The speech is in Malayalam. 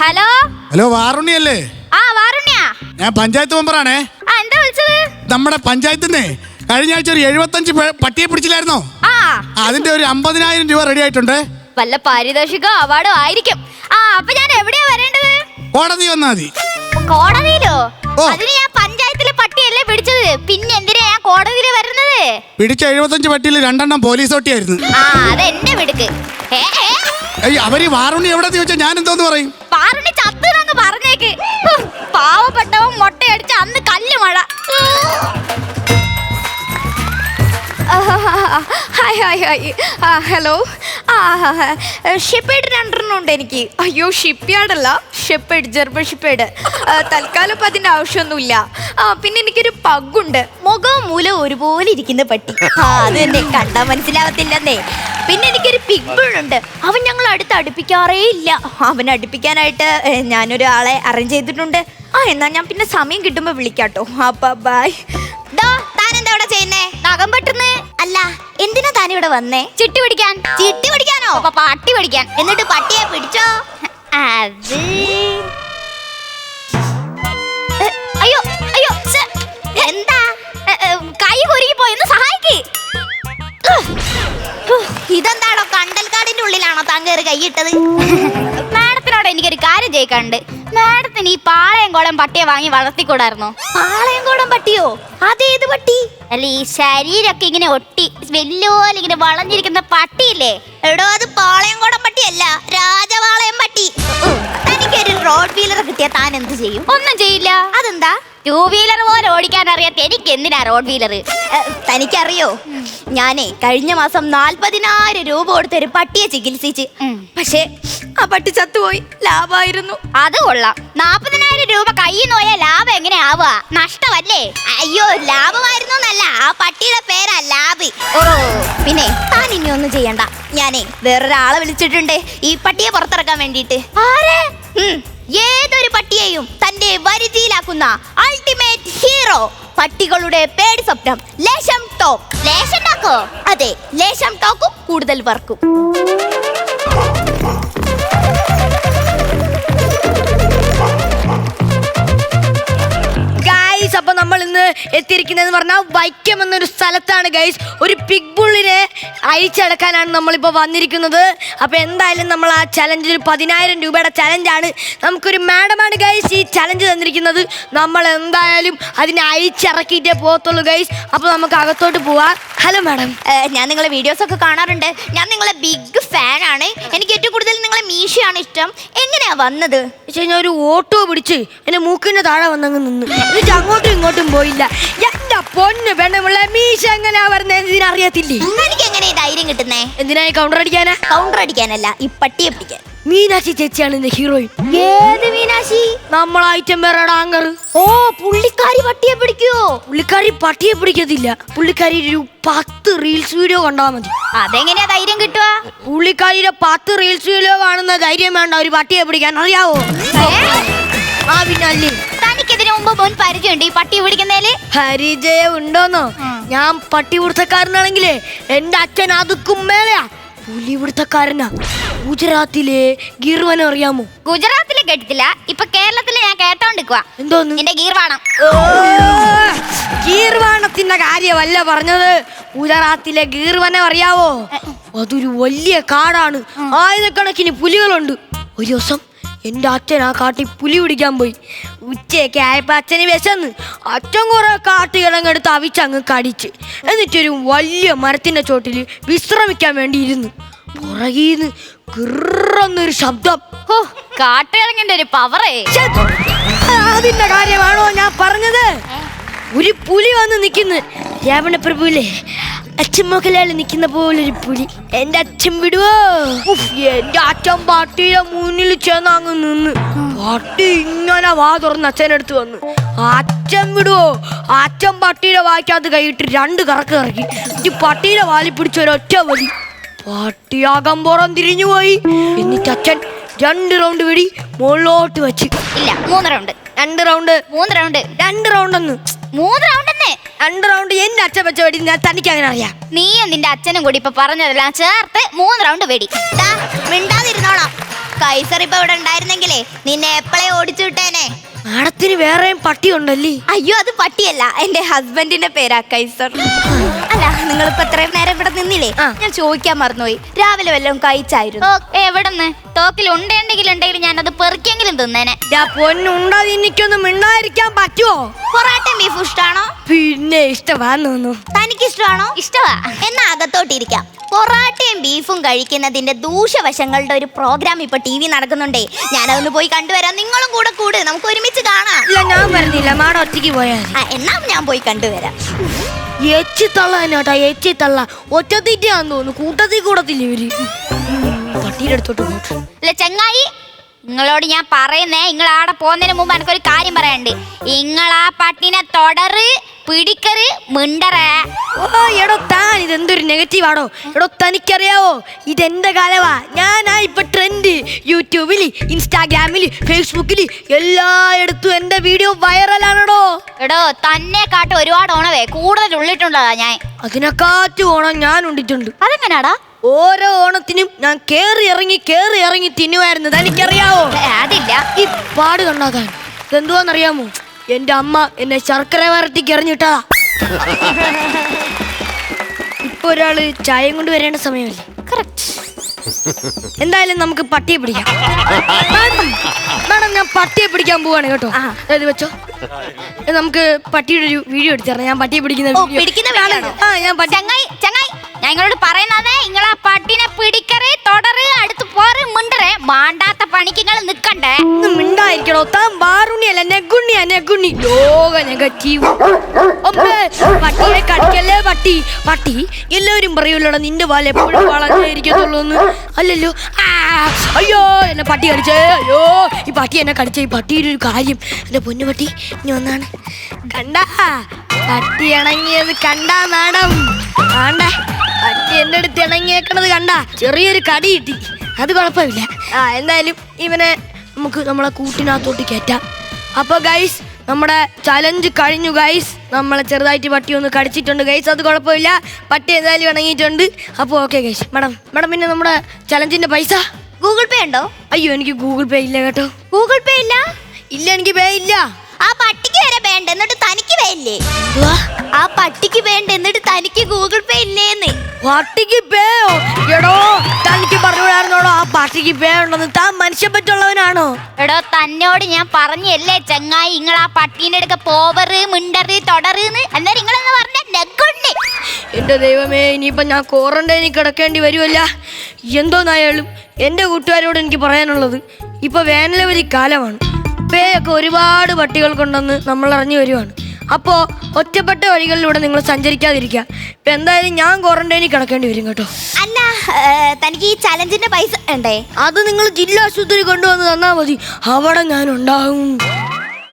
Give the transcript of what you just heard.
Hello hello വാറുണ്ണിയല്ലേ? ആ വാറുണ്ണിയാ. ഞാൻ പഞ്ചായത്ത് മെമ്പറാണേ. എന്താ വിളിച്ചത്? നമ്മുടെ പഞ്ചായത്തിന്ന് കഴിഞ്ഞ ആഴ്ച ഒരു 75 പട്ടിയെ പിടിച്ചില്ലായിരുന്നോ? അതിന്റെ ഒരു 50,000 രൂപ റെഡി ആയിട്ടുണ്ട്. വല്ല പാരിതോഷികോ അവാർഡോ ആയിരിക്കും. അപ്പൊ ഞാൻ എവിടെയാ വരേണ്ടത്? കോടതി വന്നാ മതി. കോടതിയിലോ? അതിന് ഞാൻ പഞ്ചായത്തിലെ പട്ടിയല്ലേ പിടിച്ചത്, പിന്നെ എന്തിനാ ഞാൻ കോടതിയിൽ വരുന്നത്? പിടിച്ച 75 പട്ടിയിൽ 2 പോലീസ് ഒട്ടിയായിരുന്നു. അതെന്നെ വിടുക്ക്. അവര് വാറുണ്ണി എവിടെ ചോദിച്ചാ ഞാൻ എന്തോന്ന് പറയും? വാറുണ്ണി ചത്തുന്നങ്ങ് പറഞ്ഞേക്ക്. പാവപ്പെട്ടവൻ മൊട്ടയടിച്ച അന്ന് കല്ല് മഴ. Hi hi hi. Hello. Shepherd 2 ഉണ്ട് എനിക്ക്. അയ്യോ ഷിപ്പ്യാർഡല്ല, ഷിപ്പേഡ്, ജർമ്മൻ ഷിപ്പേഡ്. തൽക്കാലം ഇപ്പം അതിൻ്റെ ആവശ്യമൊന്നുമില്ല. പിന്നെ എനിക്കൊരു പഗുണ്ട്, മുഖവും മൂലവും ഒരുപോലെ ഇരിക്കുന്ന പട്ടി. അത് തന്നെ കണ്ടാൽ മനസ്സിലാവത്തില്ലെന്നേ. പിന്നെ എനിക്കൊരു പിഗ്ബിളുണ്ട്. അവൻ ഞങ്ങൾ അടുപ്പിക്കാറേ ഇല്ല. അവൻ അടുപ്പിക്കാനായിട്ട് ഞാനൊരാളെ അറേഞ്ച് ചെയ്തിട്ടുണ്ട്. എന്നാ ഞാൻ പിന്നെ സമയം കിട്ടുമ്പോൾ വിളിക്കാട്ടോ. ബൈ. താനെന്താ ഇവിടെ ചെയ്യുന്നേ? നഖം പെട്ടുന്നേ. അല്ല, എന്തിനാ താൻ ഇവിടെ വന്നേ? ചിട്ടി പിടിക്കാൻ. ചിട്ടി പിടിക്കാനോ? പട്ടി പിടിക്കാൻ. എന്നിട്ട് പട്ടിയെ പിടിച്ചോ? അത് അയ്യോ അയ്യോ, എന്താ കൈ കുരുങ്ങി പോയെന്ന് സഹായിക്ക്. ഇതെന്താണോ, കണ്ടൽക്കാടിന്റെ ഉള്ളിലാണോ താൻ കയറി കൈയിട്ടത്? മാഡത്തിനോട് എനിക്കൊരു കാര്യം ചെയ്യിക്കാണ്ട്. മാഡത്തിന് ഈ പാളയംകോടൻ പട്ടിയെ വാങ്ങി വളർത്തിക്കൂടായിരുന്നോ? പാളയംകോടൻ പട്ടിയോ? അതേത് പട്ടി? അല്ല, ഈ ശരീരമൊക്കെ ഇങ്ങനെ ഒട്ടി വലിയ ഇങ്ങനെ വളഞ്ഞിരിക്കുന്ന പട്ടിയില്ലേ? എടോ, അത് പാളയംകോടൻ പട്ടിയല്ല, രാജപാളയം പട്ടി. തനിക്കൊരു റോഡ് വീലർ കിട്ടിയാ താൻ എന്ത് ചെയ്യും? ഒന്നും ചെയ്യില്ല. അതെന്താ? 2 വീലർ പോലെ ഓടിക്കാൻ അറിയാത്ത എനിക്ക് എന്തിനാ റോഡ് വീലർ? തനിക്കറിയോ, ഞാനേ കഴിഞ്ഞ മാസം 40,000 രൂപ കൊടുത്തൊരു പട്ടിയെ ചികിത്സിച്ച്. പക്ഷേ ആ പട്ടി ചത്തുപോയി. ലാഭമായിരുന്നു. അത് കൊള്ളാം. 40,000 രൂപ കയ്യിൽ നിന്ന് പോയാൽ ലാഭം എങ്ങനെ ആവുക? നഷ്ടമല്ലേ? അയ്യോ, ലാഭമായിരുന്നു എന്നല്ല, ആ പട്ടിയുടെ പേരാ ലാബി. പിന്നെ താൻ ഇനി ഒന്നും ചെയ്യണ്ട. ഞാനേ വേറൊരാളെ വിളിച്ചിട്ടുണ്ട് ഈ പട്ടിയെ പുറത്തിറക്കാൻ വേണ്ടിയിട്ട്. ഏതൊരു പട്ടിയെയും തന്റെ വരുതിയിലാക്കുന്ന അൾട്ടിമേറ്റ് ഹീറോ, പട്ടികളുടെ പേടി സ്വപ്നം, ലേശം ടോക്ക്. ലേശം ടോക്കോ? അതെ, ലേശം ടോക്കും കൂടുതൽ വർക്കും. അപ്പൊ നമ്മൾ ഇന്ന് എത്തിയിരിക്കുന്നതെന്ന് പറഞ്ഞാൽ വൈക്കം എന്നൊരു സ്ഥലത്താണ് ഗൈസ്. ഒരു പിഗ് ബുള്ളിനെ അഴിച്ചടക്കാനാണ് നമ്മളിപ്പോൾ വന്നിരിക്കുന്നത്. അപ്പോൾ എന്തായാലും നമ്മൾ ആ ചലഞ്ചിൽ 10,000 രൂപയുടെ ചലഞ്ചാണ്. നമുക്കൊരു മാഡമാണ് ഗൈസ് ഈ ചലഞ്ച് തന്നിരിക്കുന്നത്. നമ്മൾ എന്തായാലും അതിനെ അഴിച്ചിറക്കിയിട്ടേ പോകത്തുള്ളൂ ഗൈസ്. അപ്പോൾ നമുക്ക് അകത്തോട്ട് പോവാം. ഹലോ മാഡം, ഞാൻ നിങ്ങളെ വീഡിയോസൊക്കെ കാണാറുണ്ട്. ഞാൻ നിങ്ങളെ ബിഗ് ഫാനാണ്. എനിക്ക് ഏറ്റവും കൂടുതൽ നിങ്ങളെ മീശയാണ് ഇഷ്ടം. എങ്ങനെയാ വന്നത്? ഞാൻ ഒരു ഓട്ടോ പിടിച്ച് എൻ്റെ മൂക്കിൻ്റെ താഴെ വന്നങ്ങ് നിന്ന്. എന്നിട്ട് അങ്ങോട്ടും ഇങ്ങോട്ടും പോയില്ല. എന്റെ പൊന്ന് പെണ്ണുള്ള മീശ എങ്ങനെയാ വരുന്നത് ഇതിനറിയത്തില്ലേ? എനിക്ക് എങ്ങനെയാ ധൈര്യം കിട്ടുന്നേ? എന്തിനാ കൗണ്ടർ അടിക്കാനാ? കൗണ്ടർ അടിക്കാനല്ല, ഈ പട്ടിയെ പിടിക്കാൻ. മീനാക്ഷി ചേച്ചിയാണ് എന്റെ ഹീറോയിൻ. ഏത് മീനാക്ഷി? നമ്മളായിട്ടും വേറെ ആങ്കർ. പുള്ളിക്കാരി പട്ടിയെ പിടിക്കുവോ? പുള്ളിക്കാരി പട്ടിയെ പിടിക്കത്തില്ല. പുള്ളിക്കാരി ഒരു 10 റീൽസ് വീഡിയോ കണ്ടാ മതി. അതെങ്ങനെയാ ധൈര്യം കിട്ടുക? പുള്ളിക്കാരിയുടെ 10 റീൽസ് വീഡിയോ കാണുന്ന ധൈര്യം വേണ്ട ഒരു പട്ടിയെ പിടിക്കാൻ, അറിയാവോ? പിന്നല്ലേ. തനിക്കിതിനു മുമ്പ് പരിചയമുണ്ട് ഈ പട്ടി പിടിക്കുന്നതില്? പരിചയം ഉണ്ടോന്നോ? ഞാൻ പട്ടി പിടുത്തക്കാരനാണെങ്കിലേ എന്റെ അച്ഛൻ അതുക്കും മേലെയാ പുലി പിടുത്തക്കാരനാ. ഗുജറാത്തിലെ ഗീർവാനം അറിയാമോ? ഗുജറാത്തിലെ കേട്ടിട്ടില്ല, ഇപ്പൊ കേരളത്തില് ഞാൻ കേട്ടോണ്ടിരിക്കുക. എന്തോന്ന്? എന്റെ ഗീർവാണം. ഗീർവാണത്തിന്റെ കാര്യമല്ല പറഞ്ഞത്. ഗുജറാത്തിലെ ഗീർവനം അറിയാവോ? അതൊരു വലിയ കാടാണ്. ആയിരക്കണക്കിന് പുലികളുണ്ട്. ഒരു ദിവസം എൻ്റെ അച്ഛൻ ആ കാട്ടിൽ പുലി പിടിക്കാൻ പോയി. ഉച്ചയൊക്കെ ആയപ്പോൾ അച്ഛന് വിശന്ന്. അച്ഛൻ കുറെ കാട്ടുകിഴങ്ങെടുത്ത് അവിച്ചങ്ങ് കടിച്ച്. എന്നിട്ടൊരു വലിയ മരത്തിൻ്റെ ചോട്ടിൽ വിശ്രമിക്കാൻ വേണ്ടി ഇരുന്നു. പുറകീന്ന് കിറന്നൊരു ശബ്ദം. കാട്ടുകിഴങ്ങിന്റെ ഒരു പവറേ. അതിന്റെ കാര്യമാണോ ഞാൻ പറഞ്ഞത്? ഒരു പുലി വന്ന് നിൽക്കുന്നു. രാവണപ്രഭുവിലെ അച്ഛൻ മോഹൻലാല് നിൽക്കുന്ന പോലൊരു പുലി. എന്റെ അച്ഛൻ വിടുവോ? എന്റെ അച്ഛൻ പട്ടിയുടെ മുന്നിൽ ചെന്ന് അങ്ങ് നിന്ന്. പട്ടി ഇങ്ങനെ വാ തുറന്ന് അച്ഛനടുത്ത് വന്ന്. അച്ഛൻ വിടുവോ? അച്ഛൻ പട്ടിയുടെ വായിക്കകത്ത് കൈയിട്ട് 2 കറക്ക് കറക്കി. ഈ പട്ടിയുടെ വാലി പിടിച്ച ഒരൊറ്റ വലി. പട്ടിയാകമ്പുറം തിരിഞ്ഞു പോയി. എന്നിട്ട് അച്ഛൻ 2 റൗണ്ട് വെടി മുകളിലോട്ട് വെച്ച്. ഇല്ല, 3 റൗണ്ട്. 2 റൗണ്ട്. 3 റൗണ്ട്. 2 റൗണ്ട് ഒന്ന്. 3 റൗണ്ട് തന്നെ. 2 റൗണ്ട് എന്റെ അച്ഛൻ വെച്ച വെടി ഞാൻ തനിക്ക് അങ്ങനെ അറിയാം. നീയും നിന്റെ അച്ഛനും കൂടി ഇപ്പൊ പറഞ്ഞതെല്ലാം ചേർത്ത് 3 റൗണ്ട് വെടി. മിണ്ടാതിരുന്നോളാം. കൈസർ ഇപ്പൊ ഇവിടെ ഉണ്ടായിരുന്നെങ്കിലേ നിന്നെ എപ്പോഴേ ഓടിച്ചു വിട്ടേനെ. മാഡത്തിന് വേറെയും പട്ടി ഉണ്ടല്ലേ? അയ്യോ, അത് പട്ടിയല്ല, എന്റെ ഹസ്ബൻഡിന്റെ പേരാ കൈസർ. അല്ല, നിങ്ങളിപ്പോ എത്രയും നേരം ഇവിടെ നിന്നില്ലേ? ഞാൻ ചോദിക്കാൻ മറന്നുപോയി, രാവിലെ വല്ലതും കഴിച്ചായിരുന്നു? എവിടെന്ന് തോക്കിൽ ഉണ്ടെങ്കിൽ ഞാനത് പെറുക്കിയെങ്കിലും തിന്നേനെ. പൊന്നുണ്ടാതിരിക്കൊന്നും മിണ്ടാതിരിക്കാൻ പറ്റുമോ? പൊറാട്ടയും ബീഫും ഇഷ്ടമാണോ? പിന്നെ ഇഷ്ടമാന്ന് തോന്നുന്നു. തനിക്ക് ഇഷ്ടമാണോ? ഇഷ്ടമാ. എന്നാ അകത്തോട്ടിരിക്കാം. പൊറാട്ടയും ബീഫും കഴിക്കുന്നതിന്റെ ദൂഷ്യവശങ്ങളുടെ ഒരു പ്രോഗ്രാം ഇപ്പൊ TV നടക്കുന്നുണ്ടേ. ഞാനതൊന്ന് പോയി കണ്ടുവരാം. നിങ്ങളും കൂടെ കൂട്, നമുക്ക് ഒരുമിച്ച് കാണാം. ഇല്ല, ഞാൻ വരുന്നില്ല. മാഡം ഒറ്റയ്ക്ക് പോയാൽ എന്നാ ഞാൻ പോയി കണ്ടുവരാം. എച്ചി തള്ള തന്നെട്ടാ, എച്ചി തള്ള. ഒറ്റത്തിറ്റാന്ന് തോന്നുന്നു, കൂട്ടത്തിൽ കൂടത്തില്ല ഇവര്. പട്ടിയുടെ അടുത്തോട്ട് പോട്ടു. അല്ല ചെങ്ങായി, നിങ്ങളോട് ഞാൻ പറയുന്നേ, നിങ്ങൾ ആടെ പോകുന്നതിന് മുമ്പ് എനിക്കൊരു കാര്യം പറയാനുണ്ട്. നിങ്ങളാ പട്ടിനെ തൊടറ്, പിടിക്കറ്, മിണ്ടറേ. ഓ എടോ, താൻ ഇതെന്തൊരു നെഗറ്റീവ് ആണോ? എടോ, തനിക്കറിയാവോ ഇതെന്റെ കാലവാ. ഞാനാ ഇപ്പൊ ട്രെൻഡ്. യൂട്യൂബില്, ഇൻസ്റ്റാഗ്രാമില്, ഫേസ്ബുക്കില് എല്ലായിടത്തും എന്റെ വീഡിയോ വൈറലാണോ. എടോ, തന്നെ കാട്ട് ഒരുപാട് ഓണവേ കൂടുതൽ ഉള്ളിട്ടുള്ളതാ ഞാൻ. അതിനെക്കാറ്റ് ഓണം ഞാൻ ഉണ്ടിട്ടുണ്ട്. അതെങ്ങനാടാ? ഓരോ ഓണത്തിനും ഞാൻ കേറി ഇറങ്ങി തിന്നുമായിരുന്നു. തനിക്കറിയാവോ? അതില്ല. ഈ പാട് കണ്ടാക്കാൻ ഇതെന്തുവാന്നറിയാമോ? എന്റെ അമ്മ എന്നെ ശർക്കര വരട്ടിക്ക് എറിഞ്ഞിട്ടാ. ഇപ്പൊ ഒരാള് ചായയും കൊണ്ട് വരേണ്ട സമയമല്ലേ? എന്തായാലും നമുക്ക് പട്ടിയെ പിടിക്കാം. മാഡം, ഞാൻ പട്ടിയെ പിടിക്കാൻ പോവാണ് കേട്ടോ. അതായത് വെച്ചോ, നമുക്ക് പട്ടിയുടെ ഒരു വീഡിയോ എടുത്തരണം. ഞാൻ പട്ടിയെ പിടിക്കുന്ന ഞാൻ നിങ്ങളോട് പറയുന്നതേ, നിങ്ങളാ പട്ടിനെ പിടിക്കറ്, തൊടറ്, അടുത്ത് പോറ്, മിണ്ടറേ. മാണ്ടാത്ത പണിക്ക് നിങ്ങൾ നിക്കണ്ടേ. മിണ്ടായിരിക്കണോ? താൻ ബാറുണ്ണിയല്ല, നെഗുണ്ണിയാ, നെഗുണ്ണി. ലോക നെഗറ്റീവ്. പട്ടിയെ കടിക്കല്ലേ പട്ടി. പട്ടി എല്ലാവരും പറയൂലോടാ, നിന്റെ പാൽ എപ്പോഴും വളർന്നിരിക്കത്തുള്ളൂ എന്ന്. അല്ലല്ലോ. അയ്യോ, എന്നെ പട്ടി കടിച്ചേ. അയ്യോ, ഈ പട്ടി എന്നെ കടിച്ച. ഈ പട്ടിയുടെ ഒരു കാര്യം, എന്റെ പൊന്നു പട്ടി ഇനി ഒന്നാണ്. കണ്ടാ പട്ടി ഇണങ്ങിയത്? കണ്ടാ മാഡം? ആണ്ടേ, പട്ടി എന്റെ അടുത്ത് ഇണങ്ങിയേക്കണത് കണ്ടാ? ചെറിയൊരു കടി കിട്ടി, അത് കുഴപ്പമില്ല. എന്തായാലും ഇവനെ നമുക്ക് നമ്മളെ കൂട്ടിനകത്തോട്ട് കയറ്റാം. അപ്പൊ ഗൈസ്, നമ്മുടെ ചലഞ്ച് കഴിഞ്ഞു ഗൈസ്. നമ്മളെ ചെറുതായിട്ട് പട്ടി ഒന്ന് കടിച്ചിട്ടുണ്ട് ഗൈസ്, അത് കുഴപ്പമില്ല. പട്ടി എന്തായാലും ഇണങ്ങിയിട്ടുണ്ട്. അപ്പോൾ ഓക്കെ ഗൈസ്. മാഡം, പിന്നെ നമ്മുടെ ചലഞ്ചിന്റെ പൈസ ഗൂഗിൾ പേ ഉണ്ടോ? അയ്യോ, എനിക്ക് ഗൂഗിൾ പേ ഇല്ല കേട്ടോ. ഗൂഗിൾ പേ ഇല്ല? ഇല്ല, എനിക്ക് പേ ഇല്ല. ആ പട്ടിക്ക് വരെ വേണ്ട, എന്നിട്ട് തനിക്ക് പേ ഇല്ലേ? ആ പട്ടിക്ക് വേണ്ട, എന്നിട്ട് തനിക്ക് ഗൂഗിൾ പേ ഇല്ലേന്ന്. പട്ടിക്ക് പേയോ? എടോ, തനിക്ക് പറഞ്ഞുകൂടായിരുന്നോടോ ആ പട്ടിക്ക് പേ ഉണ്ടെന്ന്? താൻ മനുഷ്യ പറ്റുള്ളവനാണോ? എടോ, തന്നോട് ഞാൻ പറഞ്ഞല്ലേ ചെങ്ങായി, നിങ്ങൾ ആ പട്ടീന്റെ അടുക്ക പോവറ്, മിണ്ടറ്, തൊടറിന്ന്. എന്നാ നിങ്ങളെന്ന് പറഞ്ഞ നെഗുണ്ണി. എന്റെ ദൈവമേ, ഇനിയിപ്പം ഞാൻ ക്വാറന്റൈനിൽ കിടക്കേണ്ടി വരുമല്ല. എന്തോന്നായാലും എൻ്റെ കൂട്ടുകാരോട് എനിക്ക് പറയാനുള്ളത്, ഇപ്പൊ വേനലവധി കാലമാണ്. പേയൊക്കെ ഒരുപാട് പട്ടികൾക്കുണ്ടെന്ന് നമ്മൾ അറിഞ്ഞു വരുവാണ്. അപ്പോൾ ഒറ്റപ്പെട്ട വഴികളിലൂടെ നിങ്ങൾ സഞ്ചരിക്കാതിരിക്കുക. ഇപ്പം എന്തായാലും ഞാൻ ക്വാറന്റൈനിൽ കിടക്കേണ്ടി വരും കേട്ടോ. അല്ല, തനിക്ക് ഈ ചലഞ്ചിന്റെ പൈസ ഉണ്ടേ? അത് നിങ്ങൾ ജില്ലാ ആശുപത്രി കൊണ്ടുവന്ന് തന്നാൽ മതി, അവിടെ ഞാൻ ഉണ്ടാകും.